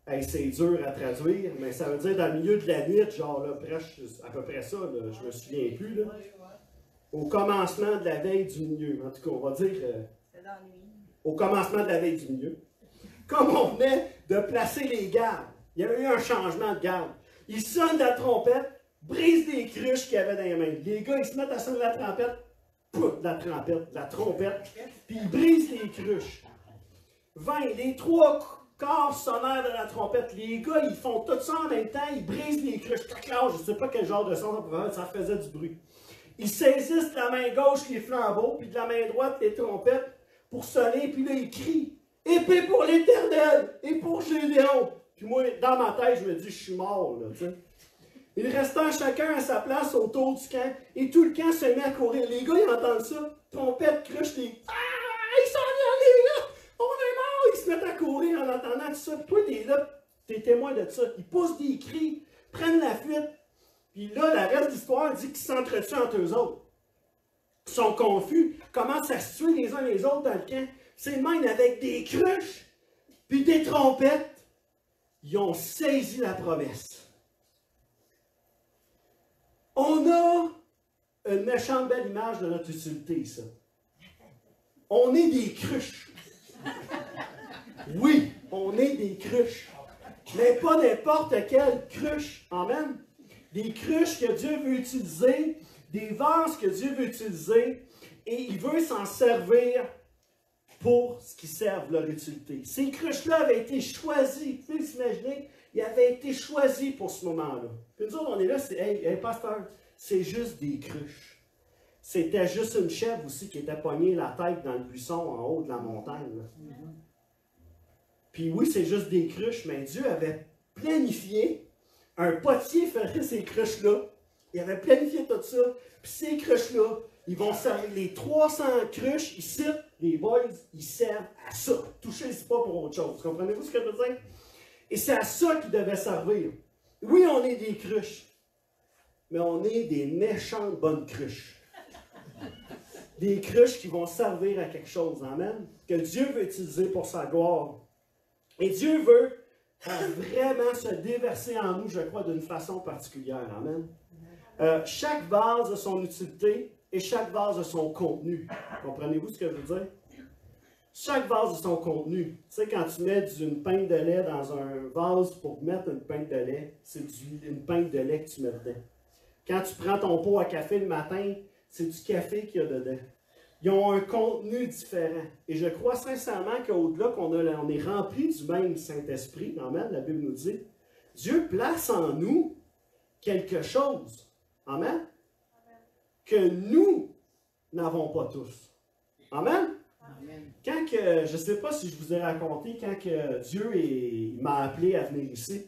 hey, c'est dur à traduire, mais ça veut dire dans le milieu de la nuit, genre là, presque à peu près ça, là, je me souviens plus, là. Au commencement de la veille du milieu. En tout cas, on va dire au commencement de la veille du milieu. Comme on venait de placer les gardes, il y avait eu un changement de garde. Ils sonnent la trompette, brisent les cruches qu'il y avait dans les mains. Les gars, ils se mettent à sonner la trompette, pouf, la trompette, puis ils brisent les cruches. 20, les 3 corps sonnaires de la trompette. Les gars, ils font tout ça en même temps, ils brisent les cruches. Je ne sais pas quel genre de son ça pouvait faire, ça faisait du bruit. Ils saisissent de la main gauche les flambeaux, puis de la main droite les trompettes pour sonner, puis là, ils crient « Épée pour l'Éternel et pour Gédéon ». Puis moi, dans ma tête, je me dis « Je suis mort, là, tu sais ». Ils restant chacun à sa place autour du camp, et tout le camp se met à courir. Les gars, ils entendent ça, trompette, cruche, les « Ah, ils s'en viennent, les gars! On est morts! » Ils se mettent à courir en entendant tout ça. Puis toi, t'es là, t'es témoin de ça. Ils poussent des cris, prennent la fuite. Puis là, la reste de l'histoire dit qu'ils s'entretuent entre eux autres. Ils sont confus, commencent à se tuer les uns les autres dans le camp. C'est même avec des cruches, puis des trompettes. Ils ont saisi la promesse. On a une méchante belle image de notre utilité, ça. On est des cruches. Oui, on est des cruches. Mais pas n'importe quelle cruche. Amen. Des cruches que Dieu veut utiliser, des vases que Dieu veut utiliser, et il veut s'en servir pour ce qui servent leur utilité. Ces cruches-là avaient été choisies. Vous pouvez s'imaginer, ils avaient été choisis pour ce moment-là. Puis nous autres, on est là, c'est, hey, pasteur, c'est juste des cruches. C'était juste une chèvre aussi qui était pognée la tête dans le buisson en haut de la montagne. Puis oui, c'est juste des cruches, mais Dieu avait planifié, un potier ferait ces cruches-là. Il avait planifié tout ça. Puis ces cruches-là, ils vont servir les 300 cruches ici, les boys, ils servent à ça. Touchez-y pas pour autre chose. Comprenez-vous ce que je veux dire? Et c'est à ça qu'ils devaient servir. Oui, on est des cruches, mais on est des méchantes bonnes cruches. Des cruches qui vont servir à quelque chose, amen, que Dieu veut utiliser pour sa gloire. Et Dieu veut vraiment se déverser en nous, je crois, d'une façon particulière, amen. Chaque vase a son utilité et chaque vase a son contenu. Comprenez-vous ce que je veux dire? Chaque vase a son contenu. Tu sais, quand tu mets une pinte de lait dans un vase pour mettre une pinte de lait, c'est une pinte de lait que tu mets dedans. Quand tu prends ton pot à café le matin, c'est du café qu'il y a dedans. Ils ont un contenu différent. Et je crois sincèrement qu'au-delà qu'on est rempli du même Saint-Esprit, amen, la Bible nous dit, Dieu place en nous quelque chose, amen, que nous n'avons pas tous. Amen? Amen. Quand que, je ne sais pas si je vous ai raconté, quand que Dieu m'a appelé à venir ici,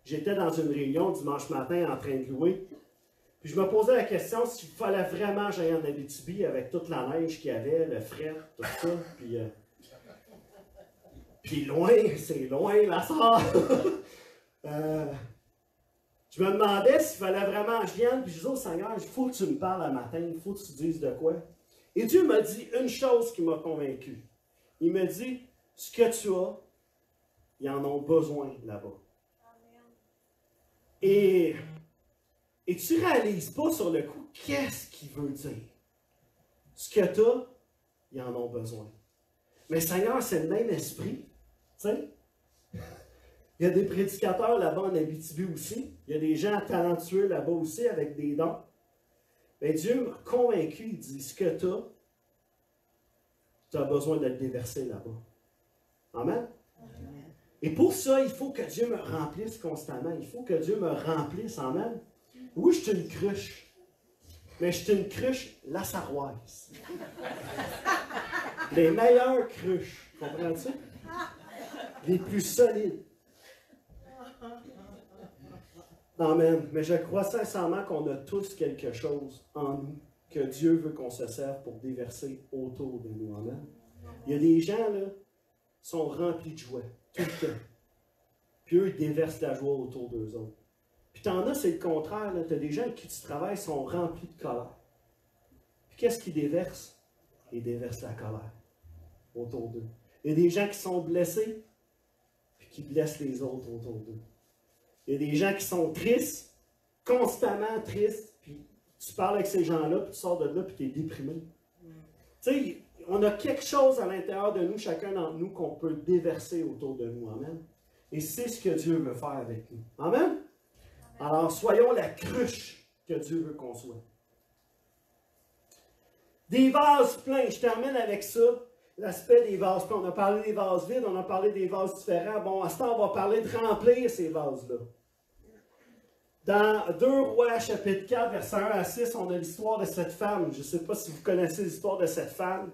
j'étais dans une réunion dimanche matin en train de louer. Puis je me posais la question s'il fallait vraiment que j'aille en Abitibi avec toute la neige qu'il y avait, le fret, tout ça. Puis loin, c'est loin la sort. Je me demandais s'il fallait vraiment que je vienne. Puis je disais au Seigneur, il faut que tu me parles le matin, il faut que tu dises de quoi. Et Dieu m'a dit une chose qui m'a convaincu. Il m'a dit, ce que tu as, ils en ont besoin là-bas. Et tu ne réalises pas sur le coup qu'est-ce qu'il veut dire. Ce que tu as, ils en ont besoin. Mais Seigneur, c'est le même esprit. Tu sais? Il y a des prédicateurs là-bas en Abitibi aussi. Il y a des gens talentueux là-bas aussi avec des dons. Mais Dieu m'a convaincu, il dit, ce que tu as besoin de le déverser là-bas. Amen? Amen. Et pour ça, il faut que Dieu me remplisse constamment. Il faut que Dieu me remplisse. Amen? Oui, je suis une cruche. mais je suis une cruche lassaroise. Les meilleures cruches, comprends-tu? Les plus solides. Amen. Mais je crois sincèrement qu'on a tous quelque chose en nous que Dieu veut qu'on se serve pour déverser autour de nous. Amen. Il y a des gens, là, qui sont remplis de joie, tout le temps. Puis eux, ils déversent la joie autour d'eux autres. Puis t'en as, c'est le contraire. Tu as des gens avec qui tu travailles qui sont remplis de colère. Puis qu'est-ce qu'ils déversent? Ils déversent la colère autour d'eux. Il y a des gens qui sont blessés, puis qui blessent les autres autour d'eux. Il y a des gens qui sont tristes, constamment tristes, puis tu parles avec ces gens-là, puis tu sors de là, puis tu es déprimé. Tu sais, on a quelque chose à l'intérieur de nous, chacun d'entre nous, qu'on peut déverser autour de nous. Amen. Et c'est ce que Dieu veut faire avec nous. Amen. Alors, soyons la cruche que Dieu veut qu'on soit. Des vases pleins, je termine avec ça. L'aspect des vases pleins. On a parlé des vases vides, on a parlé des vases différents. Bon, à ce temps, on va parler de remplir ces vases-là. Dans 2 Rois, chapitre 4, versets 1 à 6, on a l'histoire de cette femme. Je ne sais pas si vous connaissez l'histoire de cette femme.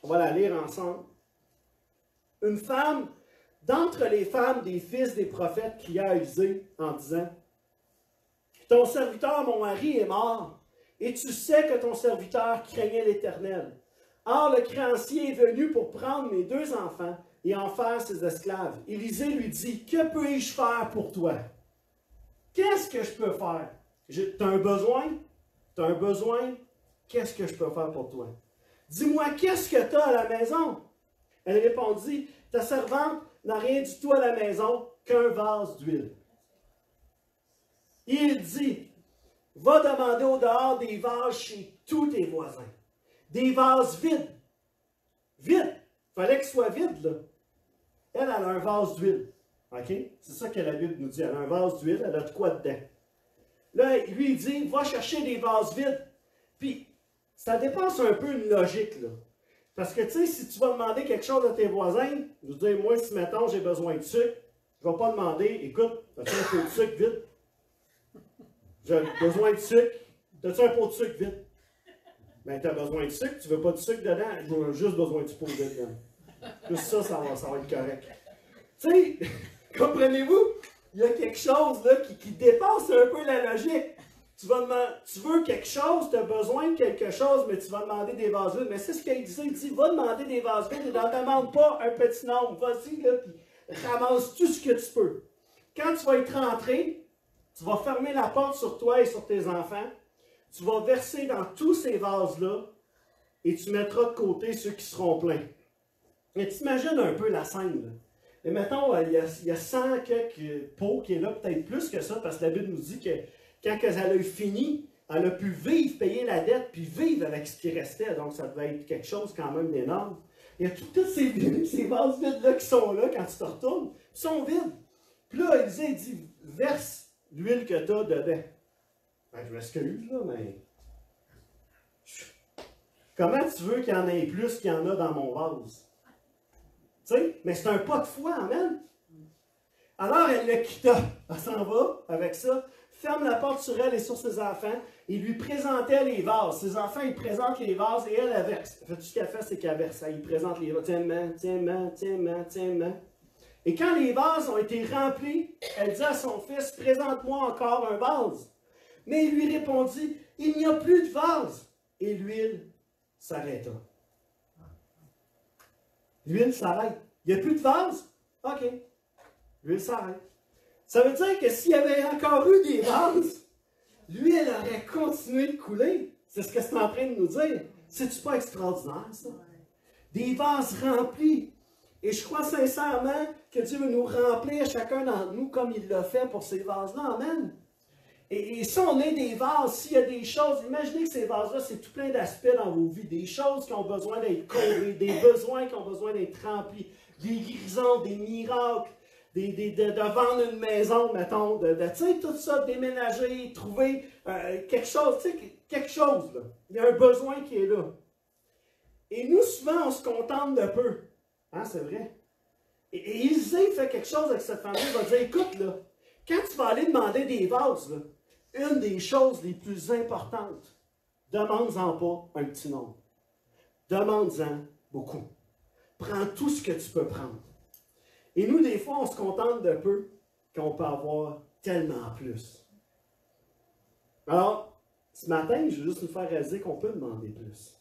On va la lire ensemble. Une femme, d'entre les femmes des fils des prophètes, cria à Élisée en disant: ton serviteur, mon mari, est mort, et tu sais que ton serviteur craignait l'Éternel. Or, le créancier est venu pour prendre mes 2 enfants et en faire ses esclaves. Élisée lui dit: que puis-je faire pour toi? Qu'est-ce que je peux faire? Tu as un besoin? Tu as un besoin? Qu'est-ce que je peux faire pour toi? Dis-moi, qu'est-ce que tu as à la maison? Elle répondit: ta servante n'a rien du tout à la maison qu'un vase d'huile. Il dit: va demander au dehors des vases chez tous tes voisins. Des vases vides. Vides. Il fallait qu'ils soient vides, là. Elle a un vase d'huile. OK? C'est ça que la Bible nous dit. Elle a un vase d'huile, elle a de quoi dedans. Là, lui, il dit: va chercher des vases vides. Puis, ça dépasse un peu une logique, là. Parce que, tu sais, si tu vas demander quelque chose à tes voisins, je veux dire, moi, si, mettons, j'ai besoin de sucre, je ne vais pas demander: écoute, as-tu un peu de sucre vide? J'ai besoin de sucre. As-tu un pot de sucre vide? Ben, tu as besoin de sucre, tu ne veux pas de sucre dedans, j'ai juste besoin du pot vide dedans. Juste ça, ça va être correct. Tu sais, comprenez-vous? Il y a quelque chose là qui dépasse un peu la logique. Tu veux quelque chose, tu as besoin de quelque chose, mais tu vas demander des vases vides. Mais c'est ce qu'il dit. Il dit: va demander des vases vides et n'en demande pas un petit nombre. Vas-y, là, puis ramasse tout ce que tu peux. Quand tu vas être rentré, tu vas fermer la porte sur toi et sur tes enfants. Tu vas verser dans tous ces vases-là et tu mettras de côté ceux qui seront pleins. Mais tu imagines un peu la scène, là. Et mettons, il y a 100 quelques pots qui est là, peut-être plus que ça, parce que la Bible nous dit que quand elle a eu fini, elle a pu vivre, payer la dette, puis vivre avec ce qui restait. Donc, ça devait être quelque chose quand même d'énorme. Il y a tous ces vases vides-là qui sont là quand tu te retournes, ils sont vides. Puis là, Élisée dit: verse l'huile que tu as dedans. Ben, je m'excuse, là, mais comment tu veux qu'il y en ait plus qu'il y en a dans mon vase? Tu sais, mais c'est un pas de foi, amen. Alors elle le quitta, elle s'en va avec ça, ferme la porte sur elle et sur ses enfants, et lui présentait les vases. Ses enfants, ils présentent les vases et elle verse. Tout ce qu'elle fait, c'est qu'elle verse. Il présente les vases. Tiens-moi. Et quand les vases ont été remplis, elle dit à son fils: présente-moi encore un vase. Mais il lui répondit: il n'y a plus de vase. Et l'huile s'arrêta. L'huile s'arrête. Il n'y a plus de vase? OK. L'huile s'arrête. Ça veut dire que s'il y avait encore eu des vases, l'huile aurait continué de couler. C'est ce que c'est en train de nous dire. C'est-tu pas extraordinaire, ça? Des vases remplis. Et je crois sincèrement que Dieu veut nous remplir chacun d'entre nous comme il l'a fait pour ces vases-là. Amen. Et si on est des vases, s'il y a des choses, imaginez que ces vases-là, c'est tout plein d'aspects dans vos vies, des choses qui ont besoin d'être comblées, des besoins qui ont besoin d'être remplis, des guérisons, des miracles, de vendre une maison, mettons, tu sais, tout ça, déménager, trouver quelque chose, tu sais, quelque chose, là. Il y a un besoin qui est là. Et nous, souvent, on se contente de peu. Hein, c'est vrai. Et Élisée fait quelque chose avec cette femme-là, il va dire: écoute, là, quand tu vas aller demander des vases, là, une des choses les plus importantes, demande-en pas un petit nombre. Demande-en beaucoup. Prends tout ce que tu peux prendre. Et nous, des fois, on se contente de peu quand on peut avoir tellement plus. Alors, ce matin, je veux juste nous faire réaliser qu'on peut demander plus.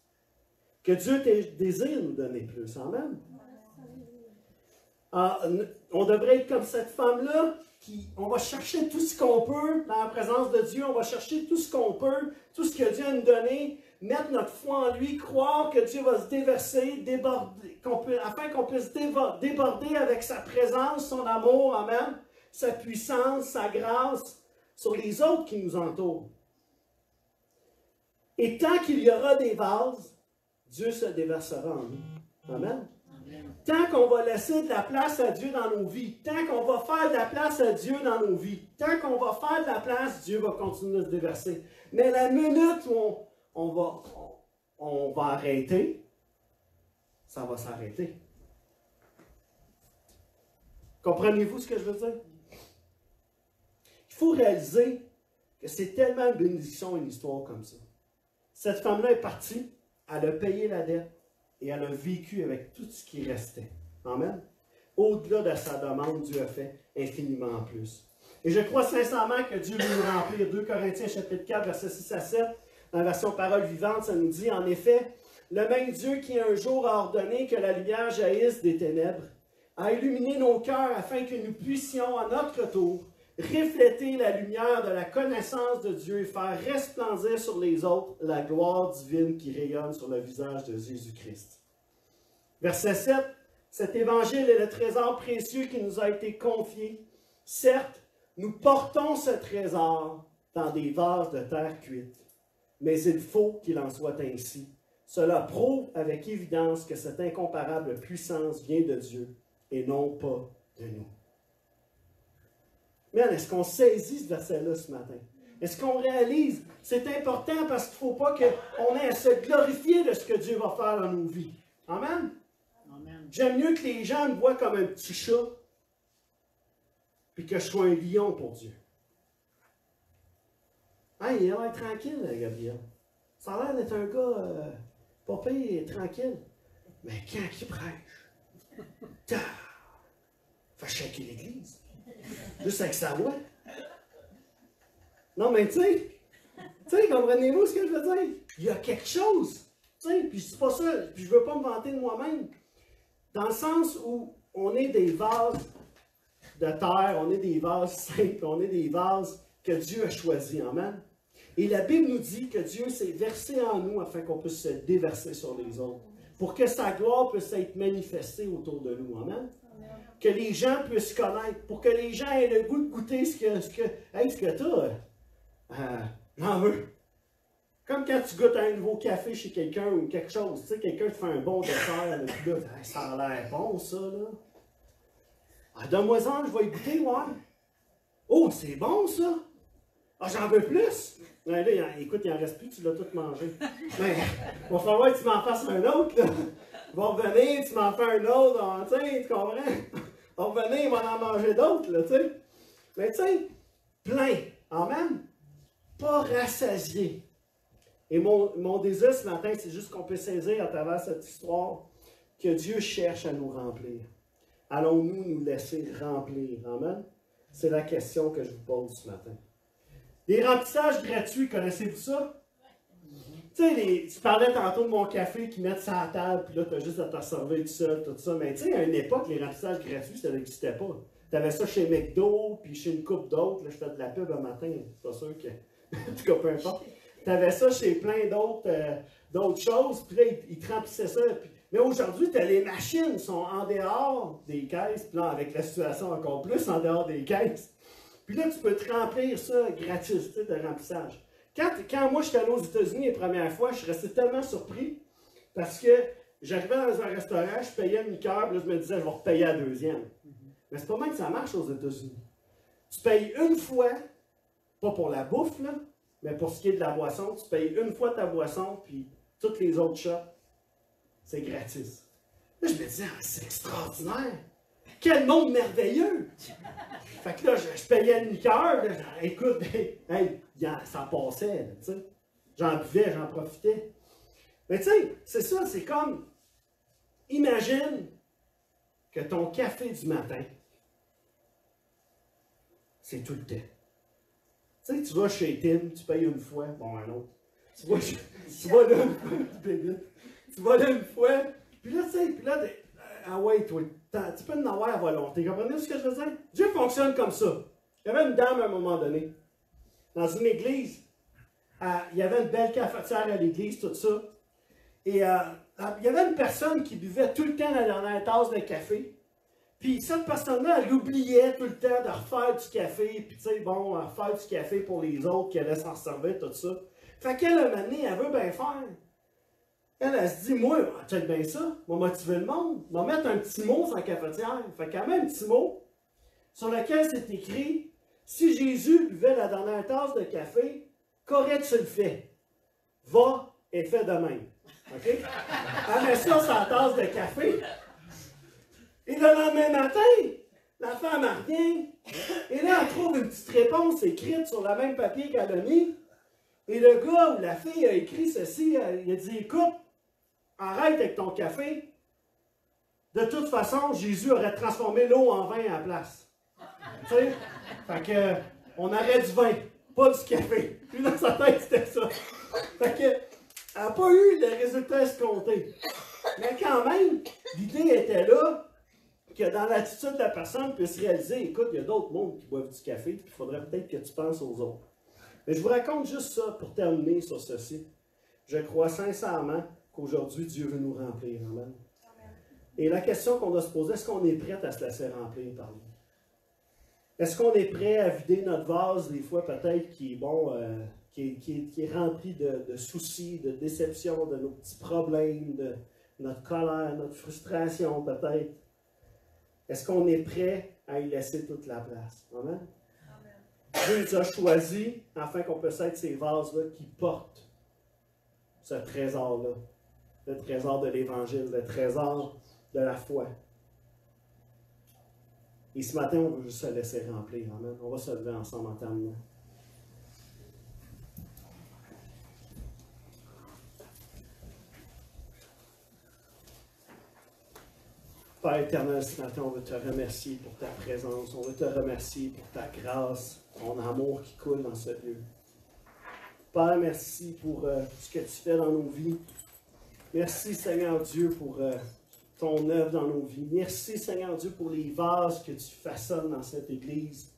Que Dieu désire nous donner plus. Amen. Alors, on devrait être comme cette femme-là, on va chercher tout ce qu'on peut dans la présence de Dieu, on va chercher tout ce qu'on peut, tout ce que Dieu a nous donné, mettre notre foi en lui, croire que Dieu va se déverser, déborder, afin qu'on puisse déborder avec sa présence, son amour, amen, sa puissance, sa grâce sur les autres qui nous entourent. Et tant qu'il y aura des vases, Dieu se déversera en nous. Amen. Tant qu'on va laisser de la place à Dieu dans nos vies, tant qu'on va faire de la place à Dieu dans nos vies, tant qu'on va faire de la place, Dieu va continuer de se déverser. Mais la minute où on va arrêter, ça va s'arrêter. Comprenez-vous ce que je veux dire? Il faut réaliser que c'est tellement une bénédiction, une histoire comme ça. Cette femme-là est partie, elle a payé la dette et elle a vécu avec tout ce qui restait. Amen. Au-delà de sa demande, Dieu a fait infiniment plus. Et je crois sincèrement que Dieu veut nous remplir. 2 Corinthiens chapitre 4, versets 6 à 7, dans la version parole vivante, ça nous dit, en effet, le même Dieu qui un jour a ordonné que la lumière jaillisse des ténèbres, a illuminé nos cœurs afin que nous puissions à notre tour refléter la lumière de la connaissance de Dieu et faire resplendir sur les autres la gloire divine qui rayonne sur le visage de Jésus-Christ. Verset 7, cet évangile est le trésor précieux qui nous a été confié. Certes, nous portons ce trésor dans des vases de terre cuite, mais il faut qu'il en soit ainsi. Cela prouve avec évidence que cette incomparable puissance vient de Dieu et non pas de nous. Mais est-ce qu'on saisit ce verset-là ce matin? Est-ce qu'on réalise? C'est important parce qu'il ne faut pas qu'on ait à se glorifier de ce que Dieu va faire dans nos vies. Amen? Amen. J'aime mieux que les gens me voient comme un petit chat puis que je sois un lion pour Dieu. Hey, il a l'air tranquille, Gabriel. Ça a l'air d'être un gars pas pire et tranquille. Mais quand il prêche, fait shaker l'église. Juste avec sa voix. Non, mais tu sais, comprenez-vous ce que je veux dire? Il y a quelque chose. Tu sais, puis c'est pas ça, puis je veux pas me vanter de moi-même. Dans le sens où on est des vases de terre, on est des vases simples, on est des vases que Dieu a choisis. Amen. Et la Bible nous dit que Dieu s'est versé en nous afin qu'on puisse se déverser sur les autres. Pour que sa gloire puisse être manifestée autour de nous. Amen. Que les gens puissent connaître, pour que les gens aient le goût de goûter ce que tu as. J'en veux. Comme quand tu goûtes un nouveau café chez quelqu'un ou quelque chose, tu sais, quelqu'un te fait un bon dessert, puis là, ça a l'air bon, ça, là. Ah, donne-moi-en, je vais y goûter, ouais. Oh, c'est bon, ça. Ah, j'en veux plus. Là, écoute, il en reste plus, tu l'as tout mangé. Mais, il va falloir que tu m'en fasses un autre, là. Il va revenir, tu m'en fais un autre, tu sais, tu comprends? Il va revenir, il va en manger d'autres, là, tu sais. Mais tu sais, plein, amen. Pas rassasié. Et mon désir ce matin, c'est juste qu'on puisse saisir à travers cette histoire que Dieu cherche à nous remplir. Allons-nous nous laisser remplir, amen? C'est la question que je vous pose ce matin. Les remplissages gratuits, connaissez-vous ça? Tu sais, tu parlais tantôt de mon café qui mettent ça à la table, puis là, tu as juste à t'en servir tout seul, tout ça. Mais tu sais, à une époque, les remplissages gratuits, ça n'existait pas. Tu avais ça chez McDo, puis chez une couple d'autres. Là, je fais de la pub un matin, c'est pas sûr que. En tout cas, peu importe. Tu avais ça chez plein d'autres choses, puis là, ils te remplissaient ça. Mais aujourd'hui, les machines sont en dehors des caisses, puis là, avec la situation encore plus en dehors des caisses. Puis là, tu peux te remplir ça gratis, tu sais, de remplissage. Quand moi, j'étais allé aux États-Unis les premières fois, je suis resté tellement surpris parce que j'arrivais dans un restaurant, je payais une liqueur, puis là, je me disais, je vais repayer la deuxième. Mais c'est pas mal que ça marche aux États-Unis. Tu payes une fois, pas pour la bouffe, là, mais pour ce qui est de la boisson, tu payes une fois ta boisson, puis toutes les autres shots, c'est gratis. Là, je me disais, ah, c'est extraordinaire! Quel monde merveilleux! Fait que là, je payais une liqueur, là, écoute, hey, ça passait, tu sais. J'en buvais, j'en profitais. Mais tu sais, c'est ça, c'est comme, imagine que ton café du matin, c'est tout le temps. Tu sais, tu vas chez Tim, tu payes une fois, bon, un autre. Tu vas là une fois, tu vas là une fois, puis là, tu sais, ah ouais, toi, tu peux en avoir à volonté. Comprenez ce que je veux dire? Dieu fonctionne comme ça. Il y avait une dame à un moment donné, dans une église. Il y avait une belle cafetière à l'église, tout ça. Et il y avait une personne qui buvait tout le temps la dernière tasse de café. Puis cette personne-là, elle oubliait tout le temps de refaire du café. Puis tu sais, bon, refaire du café pour les autres qui allaient s'en servir, tout ça. Fait qu'elle, un moment donné, elle veut bien faire. Elle se dit, moi, check bien ça, je vais motiver le monde. Je vais mettre un petit mot sur la cafetière. Fait qu'elle met un petit mot sur lequel c'est écrit, si Jésus buvait la dernière tasse de café, qu'aurais-tu le fait? Va et fais de même. OK? Elle met ça sur la tasse de café. Et le lendemain matin, la femme revient. Et là, elle trouve une petite réponse écrite sur le même papier qu'elle a mis. Et le gars ou la fille a écrit ceci. Il a dit, écoute, arrête avec ton café. De toute façon, Jésus aurait transformé l'eau en vin à la place. Tu sais? Fait que, on aurait du vin, pas du café. Puis dans sa tête, c'était ça. Fait que, elle n'a pas eu le résultat escompté. Mais quand même, l'idée était là que dans l'attitude de la personne puisse réaliser, écoute, il y a d'autres mondes qui boivent du café, puis il faudrait peut-être que tu penses aux autres. Mais je vous raconte juste ça pour terminer sur ceci. Je crois sincèrement qu'aujourd'hui, Dieu veut nous remplir. Amen. Et la question qu'on doit se poser, est-ce qu'on est prêt à se laisser remplir par lui? Est-ce qu'on est prêt à vider notre vase, des fois peut-être, qui est bon, qui est rempli de soucis, de déceptions, de nos petits problèmes, de notre colère, notre frustration peut-être? Est-ce qu'on est prêt à y laisser toute la place? Amen? Dieu nous a choisis afin qu'on puisse être ces vases-là qui portent ce trésor-là. Le trésor de l'Évangile, le trésor de la foi. Et ce matin, on veut juste se laisser remplir. Amen. On va se lever ensemble en terminant. Père éternel, ce matin, on veut te remercier pour ta présence. On veut te remercier pour ta grâce, ton amour qui coule dans ce lieu. Père, merci pour ce que tu fais dans nos vies. Merci, Seigneur Dieu, pour ton œuvre dans nos vies. Merci, Seigneur Dieu, pour les vases que tu façonnes dans cette Église.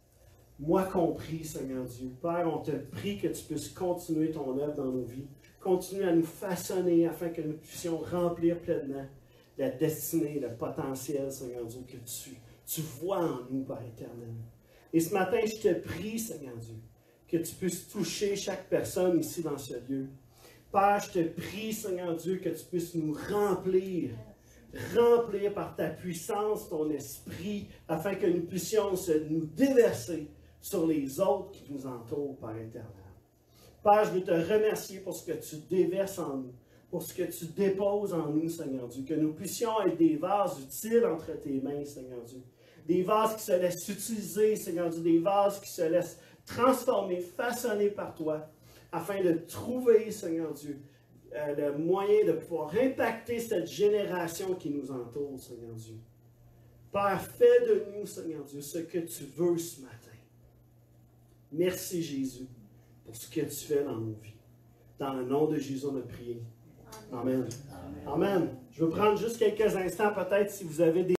Moi compris, Seigneur Dieu. Père, on te prie que tu puisses continuer ton œuvre dans nos vies. Continue à nous façonner afin que nous puissions remplir pleinement la destinée, le potentiel, Seigneur Dieu, que tu vois en nous, Père éternel. Et ce matin, je te prie, Seigneur Dieu, que tu puisses toucher chaque personne ici dans ce lieu. Père, je te prie, Seigneur Dieu, que tu puisses nous remplir par ta puissance, ton esprit, afin que nous puissions nous déverser sur les autres qui nous entourent, Père éternel. Père, je veux te remercier pour ce que tu déverses en nous, pour ce que tu déposes en nous, Seigneur Dieu, que nous puissions être des vases utiles entre tes mains, Seigneur Dieu. Des vases qui se laissent utiliser, Seigneur Dieu, des vases qui se laissent transformer, façonner par toi, afin de trouver, Seigneur Dieu, le moyen de pouvoir impacter cette génération qui nous entoure, Seigneur Dieu. Père, fais de nous, Seigneur Dieu, ce que tu veux ce matin. Merci, Jésus, pour ce que tu fais dans nos vies. Dans le nom de Jésus, on a prié. Amen. Amen. Je vais prendre juste quelques instants, peut-être, si vous avez des